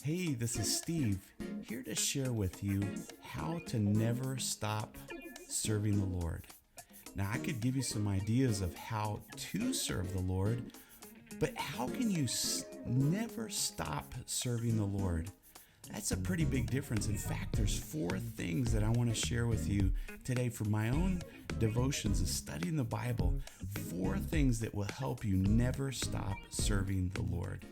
Hey, this is Steve, here to share with you how to never stop serving the Lord. Now, I could give you some ideas of how to serve the Lord, but how can you never stop serving the Lord? That's a pretty big difference. In fact, there's 4 things that I want to share with you today for my own devotions of studying the Bible. 4 things that will help you never stop serving the Lord.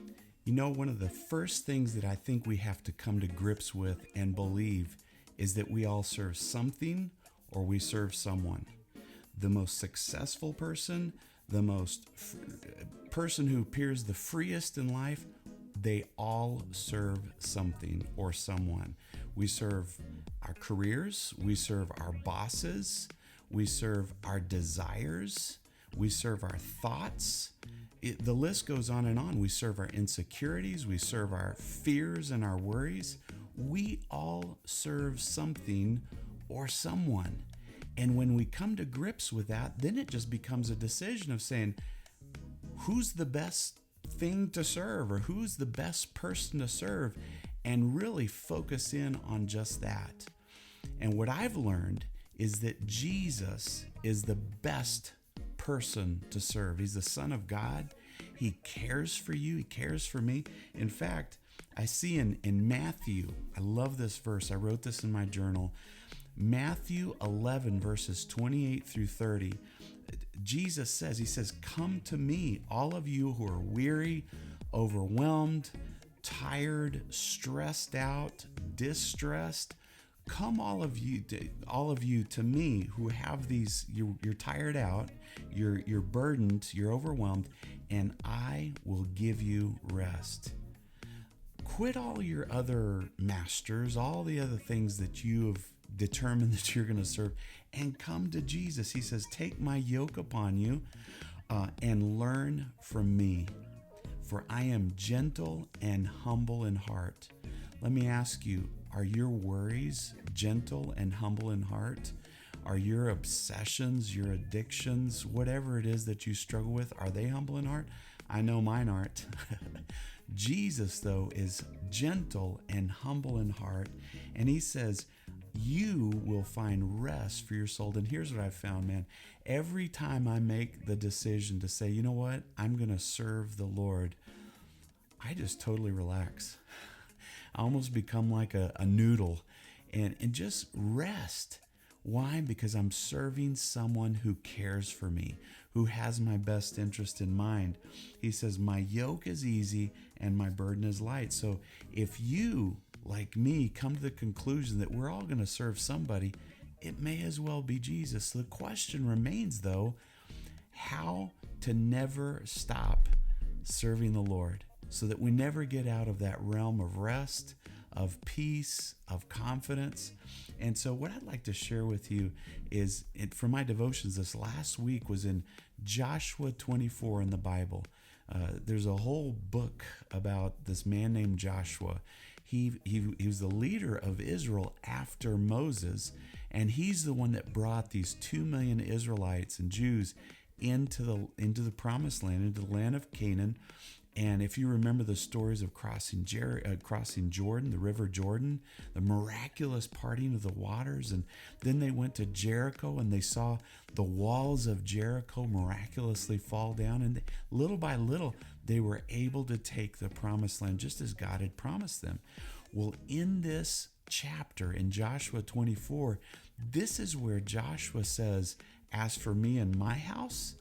You know, one of the first things that I think we have to come to grips with and believe is that we all serve something or we serve someone. The most successful person, the person who appears the freest in life, they all serve something or someone. We serve our careers, we serve our bosses, we serve our desires, we serve our thoughts. The list goes on and on. We serve our insecurities, we serve our fears and our worries. We all serve something or someone. And when we come to grips with that, then it just becomes a decision of saying, who's the best thing to serve or who's the best person to serve, and really focus in on just that. And what I've learned is that Jesus is the best person to serve. He's the Son of God. He cares for you. He cares for me. In fact, I see in Matthew, I love this verse. I wrote this in my journal. Matthew 11, verses 28 through 30. Jesus says, he says, "Come to me, all of you who are weary, overwhelmed, tired, stressed out, distressed. Come all of you to me who have these, you're tired out, you're burdened, you're overwhelmed, and I will give you rest." Quit all your other masters, all the other things that you have determined that you're going to serve, and come to Jesus. He says, "Take my yoke upon you and learn from me, for I am gentle and humble in heart." Let me ask you, are your worries gentle and humble in heart? Are your obsessions, your addictions, whatever it is that you struggle with, are they humble in heart? I know mine aren't. Jesus, though, is gentle and humble in heart, and he says, you will find rest for your soul. And here's what I've found, man. Every time I make the decision to say, you know what, I'm going to serve the Lord, I just totally relax. I almost become like a noodle and just rest. Why? Because I'm serving someone who cares for me, who has my best interest in mind. He says, my yoke is easy and my burden is light. So if you, like me, come to the conclusion that we're all going to serve somebody, it may as well be Jesus. The question remains, though, how to never stop serving the Lord so that we never get out of that realm of rest, of peace, of confidence. And so what I'd like to share with you is, from my devotions this last week, was in Joshua 24 in the Bible. There's a whole book about this man named Joshua. He was the leader of Israel after Moses, and he's the one that brought these 2 million Israelites and Jews into the promised land, into the land of Canaan. And if you remember the stories of crossing Jordan, the river Jordan, the miraculous parting of the waters, and then they went to Jericho and they saw the walls of Jericho miraculously fall down, and little by little they were able to take the promised land just as God had promised them. Well, in this chapter in Joshua 24, this is where Joshua says, "As for me and my house,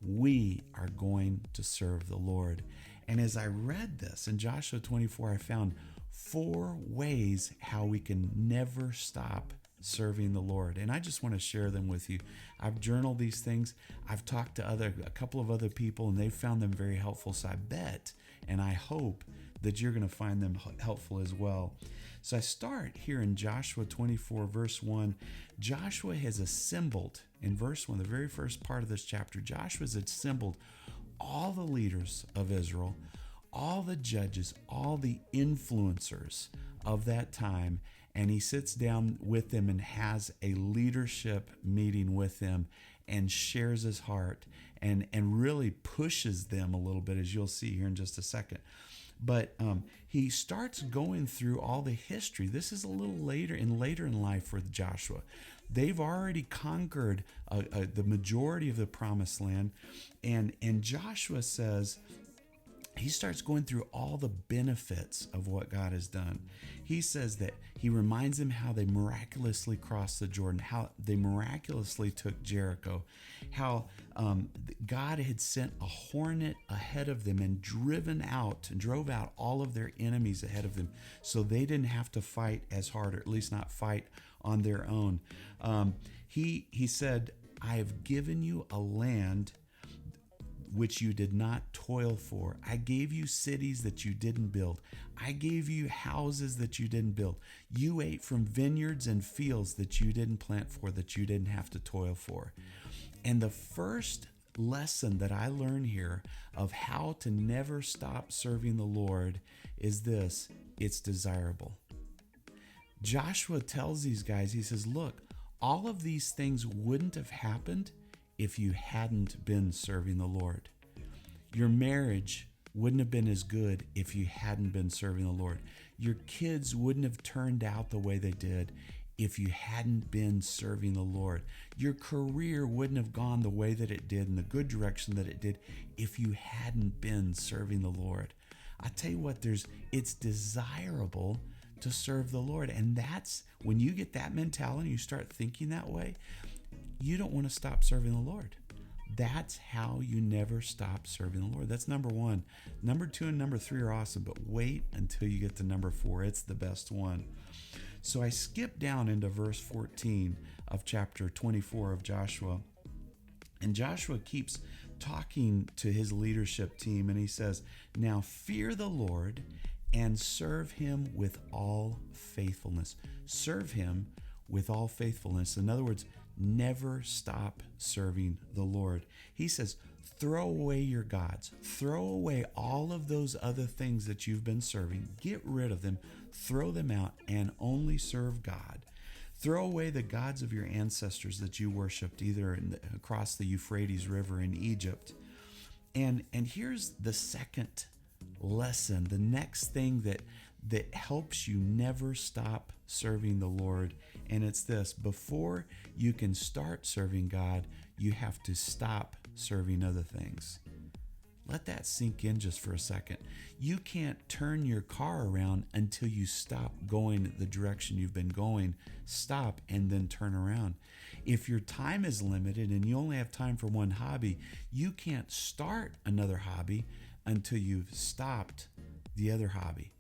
we are going to serve the Lord." And as I read this in Joshua 24, I found 4 ways how we can never stop serving the Lord. And I just want to share them with you. I've journaled these things. I've talked to a couple of other people, and they've found them very helpful. So I bet and I hope that you're going to find them helpful as well. So I start here in Joshua 24, verse 1. Joshua has assembled, in verse 1, the very first part of this chapter, Joshua has assembled all the leaders of Israel, all the judges, all the influencers of that time, and he sits down with them and has a leadership meeting with them and shares his heart and really pushes them a little bit, as you'll see here in just a second. But he starts going through all the history. This is a little later in life with Joshua. They've already conquered the majority of the promised land, and Joshua says, he starts going through all the benefits of what God has done. He says that he reminds them how they miraculously crossed the Jordan, how they miraculously took Jericho, how God had sent a hornet ahead of them and drove out all of their enemies ahead of them, so they didn't have to fight as hard, or at least not fight on their own. He said, I have given you a land which you did not toil for. I gave you cities that you didn't build. I gave you houses that you didn't build. You ate from vineyards and fields that you didn't plant for, that you didn't have to toil for. And the first lesson that I learn here of how to never stop serving the Lord is this: it's desirable. Joshua tells these guys, he says, look, all of these things wouldn't have happened if you hadn't been serving the Lord. Your marriage wouldn't have been as good if you hadn't been serving the Lord. Your kids wouldn't have turned out the way they did if you hadn't been serving the Lord. Your career wouldn't have gone the way that it did, in the good direction that it did, if you hadn't been serving the Lord. I tell you what, it's desirable to serve the Lord. And that's when you get that mentality, you start thinking that way, you don't want to stop serving the Lord. That's how you never stop serving the Lord. That's number one. Number two and number three are awesome, but wait until you get to number four. It's the best one. So I skip down into verse 14 of chapter 24 of Joshua. And Joshua keeps talking to his leadership team, and he says, now fear the Lord and serve him with all faithfulness. Serve him with all faithfulness. In other words, never stop serving the Lord. He says, throw away your gods. Throw away all of those other things that you've been serving. Get rid of them. Throw them out and only serve God. Throw away the gods of your ancestors that you worshiped either across the Euphrates River in Egypt. And here's the second lesson, the next thing that helps you never stop serving the Lord. And it's this: before you can start serving God, you have to stop serving other things. Let that sink in just for a second. You can't turn your car around until you stop going the direction you've been going. Stop and then turn around. If your time is limited and you only have time for one hobby, you can't start another hobby until you've stopped the other hobby.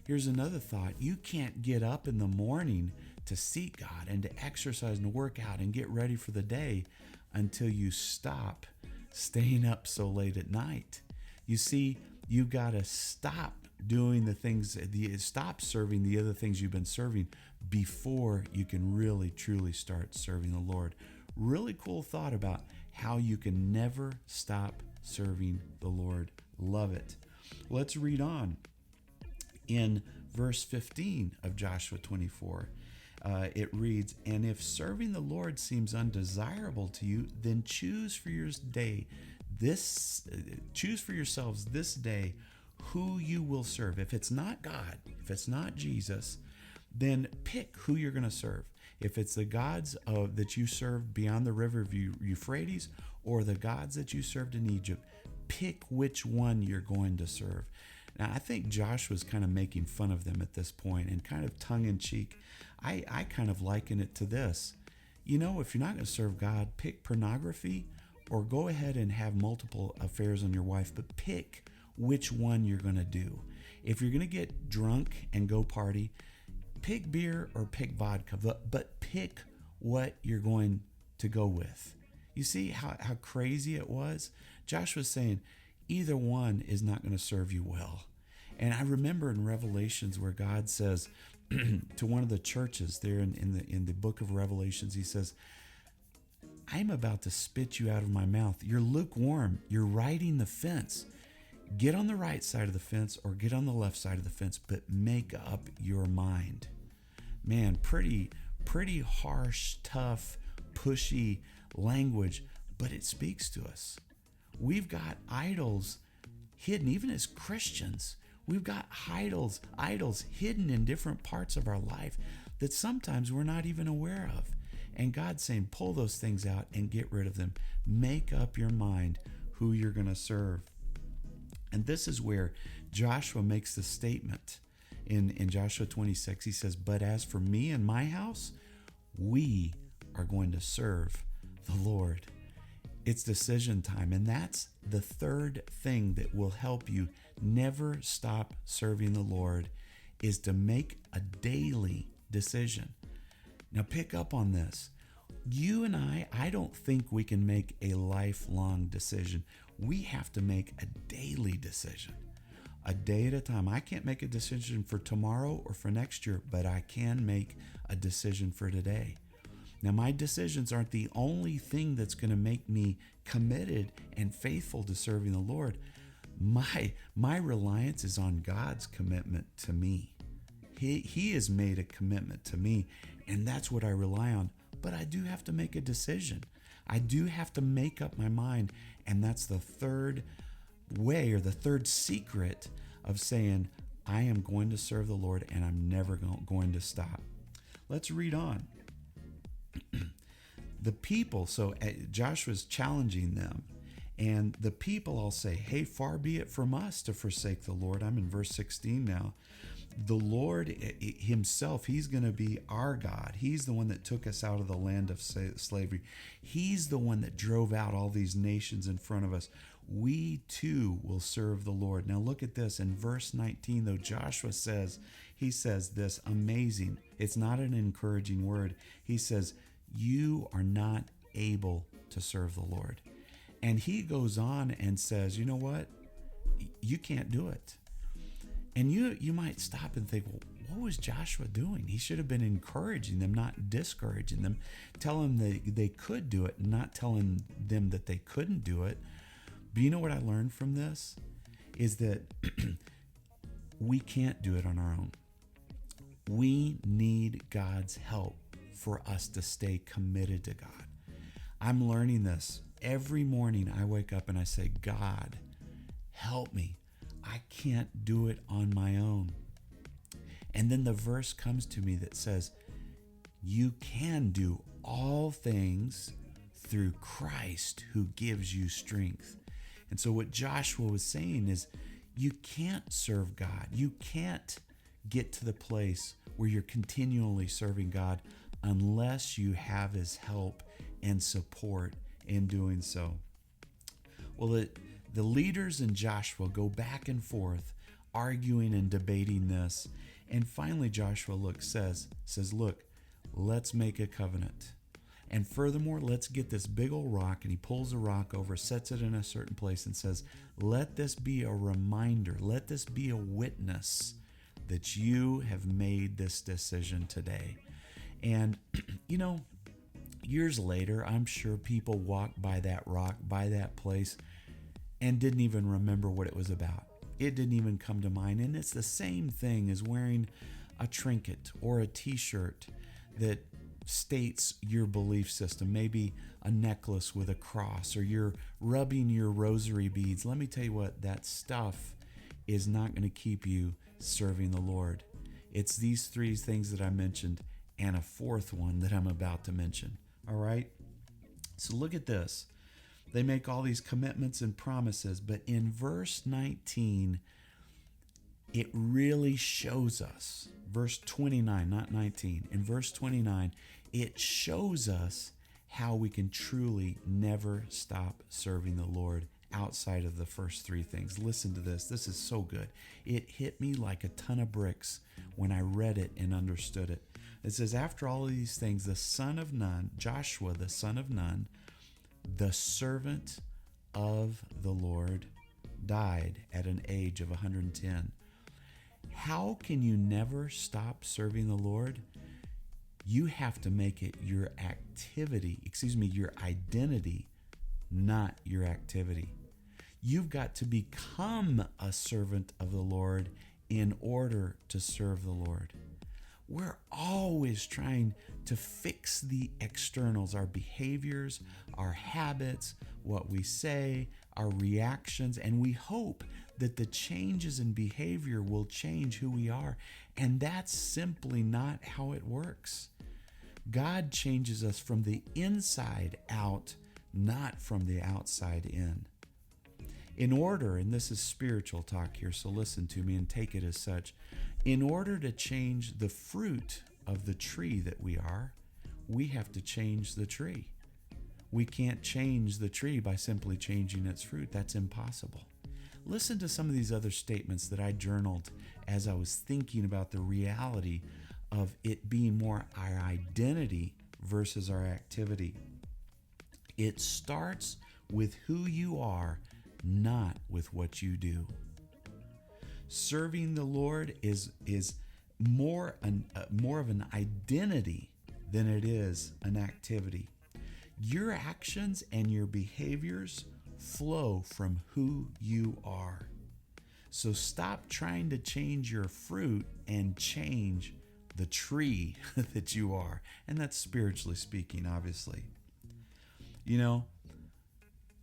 Here's another thought. You can't get up in the morning to seek God and to exercise and work out and get ready for the day until you stop staying up so late at night. You see, you've got to stop doing the things, stop serving the other things you've been serving before you can really, truly start serving the Lord. Really cool thought about how you can never stop serving the Lord. Love it. Let's read on. In verse 15 of Joshua 24, it reads, and if serving the Lord seems undesirable to you, then choose for yourselves this day who you will serve. If it's not God, if it's not Jesus, then pick who you're going to serve. If it's the gods that you served beyond the river of Euphrates, or the gods that you served in Egypt, pick which one you're going to serve. Now, I think Joshua's kind of making fun of them at this point, and kind of tongue-in-cheek. I kind of liken it to this. You know, if you're not going to serve God, pick pornography, or go ahead and have multiple affairs on your wife, but pick which one you're going to do. If you're going to get drunk and go party, pick beer or pick vodka, but pick what you're going to go with. You see how crazy it was? Joshua's saying either one is not going to serve you well. And I remember in Revelations where God says to one of the churches there in the book of Revelations, he says, I'm about to spit you out of my mouth. You're lukewarm. You're riding the fence. Get on the right side of the fence or get on the left side of the fence, but make up your mind. Man, pretty harsh, tough, pushy language, but it speaks to us. We've got idols hidden, even as Christians. We've got idols hidden in different parts of our life that sometimes we're not even aware of. And God's saying, pull those things out and get rid of them. Make up your mind who you're going to serve. And this is where Joshua makes the statement in Joshua 26. He says, but as for me and my house, we are going to serve the Lord. It's decision time. And that's the third thing that will help you never stop serving the Lord, is to make a daily decision. Now pick up on this. You and I don't think we can make a lifelong decision. We have to make a daily decision, a day at a time. I can't make a decision for tomorrow or for next year, but I can make a decision for today. Now, my decisions aren't the only thing that's going to make me committed and faithful to serving the Lord. My reliance is on God's commitment to me. He has made a commitment to me, and that's what I rely on. But I do have to make a decision. I do have to make up my mind, and that's the third way, or the third secret of saying, I am going to serve the Lord and I'm never going to stop. Let's read on. The people, so Joshua's challenging them, and the people all say, hey, far be it from us to forsake the Lord. I'm in verse 16 now. The Lord himself, he's going to be our God. He's the one that took us out of the land of slavery. He's the one that drove out all these nations in front of us. We too will serve the Lord. Now look at this in verse 19, though. Joshua says, he says this amazing. It's not an encouraging word. He says, you are not able to serve the Lord. And he goes on and says, you know what? You can't do it. And you might stop and think, well, what was Joshua doing? He should have been encouraging them, not discouraging them, telling them they could do it, not telling them that they couldn't do it. But you know what I learned from this? Is that we can't do it on our own. We need God's help for us to stay committed to God. I'm learning this. Every morning I wake up and I say, God, help me. I can't do it on my own. And then the verse comes to me that says, you can do all things through Christ who gives you strength. And so what Joshua was saying is, you can't serve God. You can't get to the place where you're continually serving God unless you have his help and support in doing so. Well, the leaders in Joshua go back and forth, arguing and debating this. And finally, Joshua says, look, let's make a covenant. And furthermore, let's get this big old rock. And he pulls a rock over, sets it in a certain place and says, let this be a reminder. Let this be a witness that you have made this decision today. And, years later, I'm sure people walked by that rock, by that place, and didn't even remember what it was about. It didn't even come to mind. And it's the same thing as wearing a trinket or a t-shirt that states your belief system, maybe a necklace with a cross, or you're rubbing your rosary beads. Let me tell you what, that stuff is not going to keep you serving the Lord. It's these three things that I mentioned and a fourth one that I'm about to mention. All right? So look at this. They make all these commitments and promises, but in verse 19, it really shows us, verse 29, not 19, in verse 29, it shows us how we can truly never stop serving the Lord outside of the first three things. Listen to this. This is so good. It hit me like a ton of bricks when I read it and understood it. It says, after all of these things, the son of Nun, Joshua, the son of Nun, the servant of the Lord, died at an age of 110. How can you never stop serving the Lord? You have to make it your your identity, not your activity. You've got to become a servant of the Lord in order to serve the Lord. We're always trying to fix the externals, our behaviors, our habits, what we say, our reactions, and we hope that the changes in behavior will change who we are. And that's simply not how it works. God changes us from the inside out, not from the outside in. In order, and this is spiritual talk here, so listen to me and take it as such. In order to change the fruit of the tree that we are, we have to change the tree. We can't change the tree by simply changing its fruit. That's impossible. Listen to some of these other statements that I journaled as I was thinking about the reality of it being more our identity versus our activity. It starts with who you are, not with what you do. Serving the Lord is more of an identity than it is an activity. Your actions and your behaviors flow from who you are. So stop trying to change your fruit and change the tree that you are. And that's spiritually speaking, obviously. You know,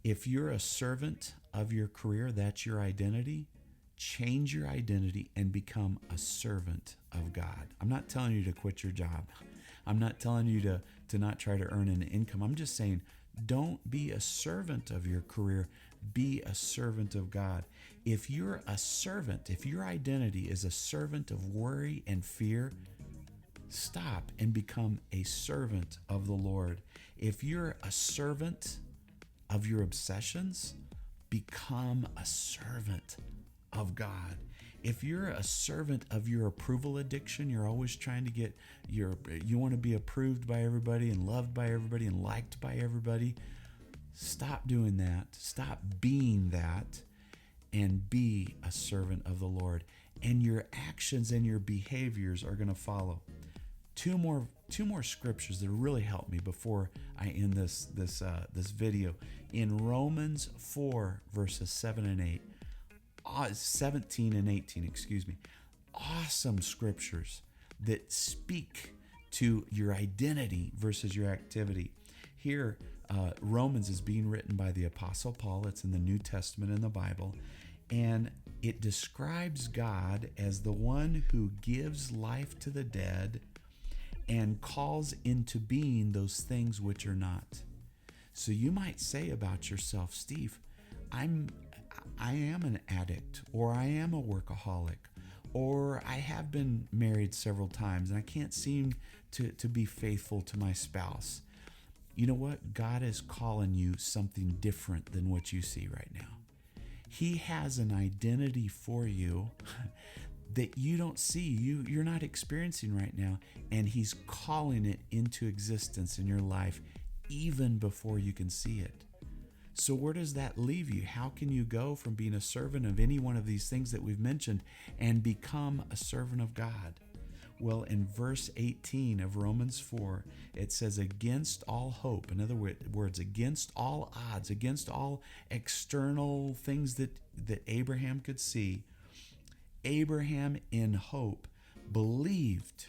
if you're a servant of your career, that's your identity. Change your identity and become a servant of God. I'm not telling you to quit your job. I'm not telling you to not try to earn an income. I'm just saying, don't be a servant of your career. Be a servant of God. If you're a servant, if your identity is a servant of worry and fear, stop and become a servant of the Lord. If you're a servant of your obsessions, become a servant of God. If you're a servant of your approval addiction, you're always trying to get you want to be approved by everybody and loved by everybody and liked by everybody. Stop doing that. Stop being that and be a servant of the Lord. And your actions and your behaviors are going to follow. Two more scriptures that really help me before I end this video. In Romans 4 verses 17 and 18, awesome scriptures that speak to your identity versus your activity. Here, Romans is being written by the Apostle Paul. It's in the New Testament in the Bible, and it describes God as the one who gives life to the dead and calls into being those things which are not. So you might say about yourself, Steve, I am an addict, or I am a workaholic, or I have been married several times and I can't seem to be faithful to my spouse. You know what? God is calling you something different than what you see right now. He has an identity for you that you don't see, you're not experiencing right now, and He's calling it into existence in your life even before you can see it. So where does that leave you? How can you go from being a servant of any one of these things that we've mentioned and become a servant of God? Well, in verse 18 of Romans 4, it says, against all hope, in other words, against all odds, against all external things that Abraham could see, Abraham in hope believed.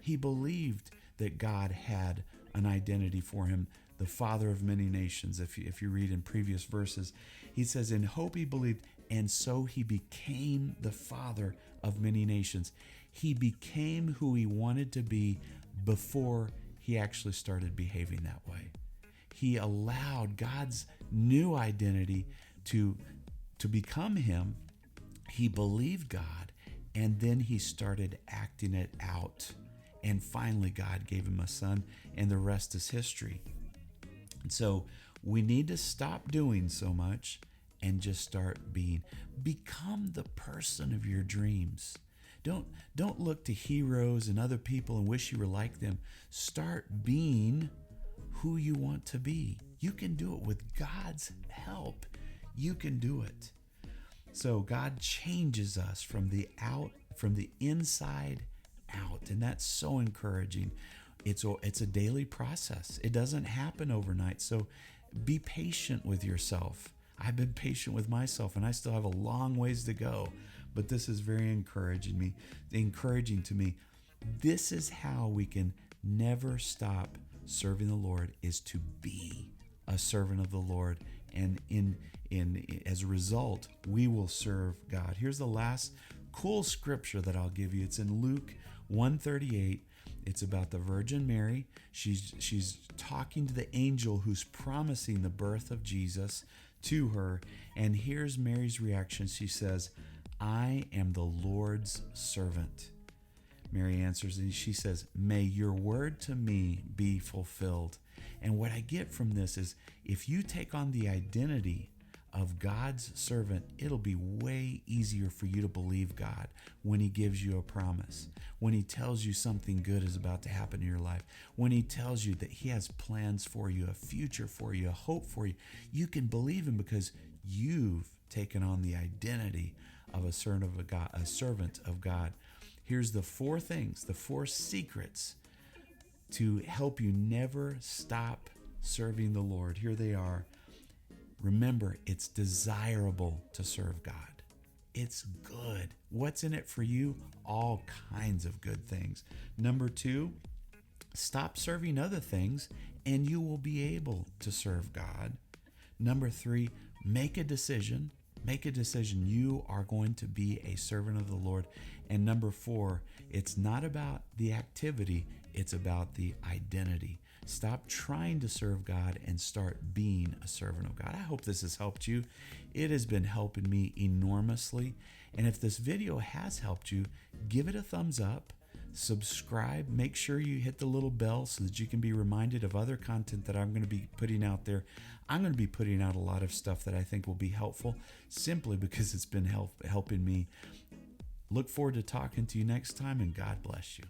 He believed that God had an identity for him, the father of many nations. If you read in previous verses, he says, in hope he believed, and so he became the father of many nations. He became who he wanted to be before he actually started behaving that way. He allowed God's new identity to become him. He believed God, and then he started acting it out. And finally, God gave him a son, and the rest is history. And so we need to stop doing so much and just start being. Become the person of your dreams. Don't look to heroes and other people and wish you were like them. Start being who you want to be. You can do it with God's help. You can do it. So God changes us from the inside out, and that's so encouraging. It's a daily process. It doesn't happen overnight. So be patient with yourself. I've been patient with myself, and I still have a long ways to go. But this is very encouraging to me. This is how we can never stop serving the Lord, is to be a servant of the Lord and as a result, we will serve God. Here's the last cool scripture that I'll give you. It's in Luke 1:38. It's about the Virgin Mary. She's talking to the angel who's promising the birth of Jesus to her. And here's Mary's reaction. She says, "I am the Lord's servant." Mary answers and she says, "May your word to me be fulfilled." And what I get from this is if you take on the identity of God's servant, it'll be way easier for you to believe God when he gives you a promise, when he tells you something good is about to happen in your life, when he tells you that he has plans for you, a future for you, a hope for you. You can believe him because you've taken on the identity of a servant of God. Here's the four things, the four secrets to help you never stop serving the Lord. Here they are. Remember, it's desirable to serve God. It's good. What's in it for you? All kinds of good things. Number 2, stop serving other things and you will be able to serve God. Number 3, make a decision. Make a decision. You are going to be a servant of the Lord. And number 4, it's not about the activity, it's about the identity. Stop trying to serve God and start being a servant of God. I hope this has helped you. It has been helping me enormously. And if this video has helped you, give it a thumbs up, subscribe, make sure you hit the little bell so that you can be reminded of other content that I'm going to be putting out there. I'm going to be putting out a lot of stuff that I think will be helpful simply because it's been helping me. Look forward to talking to you next time, and God bless you.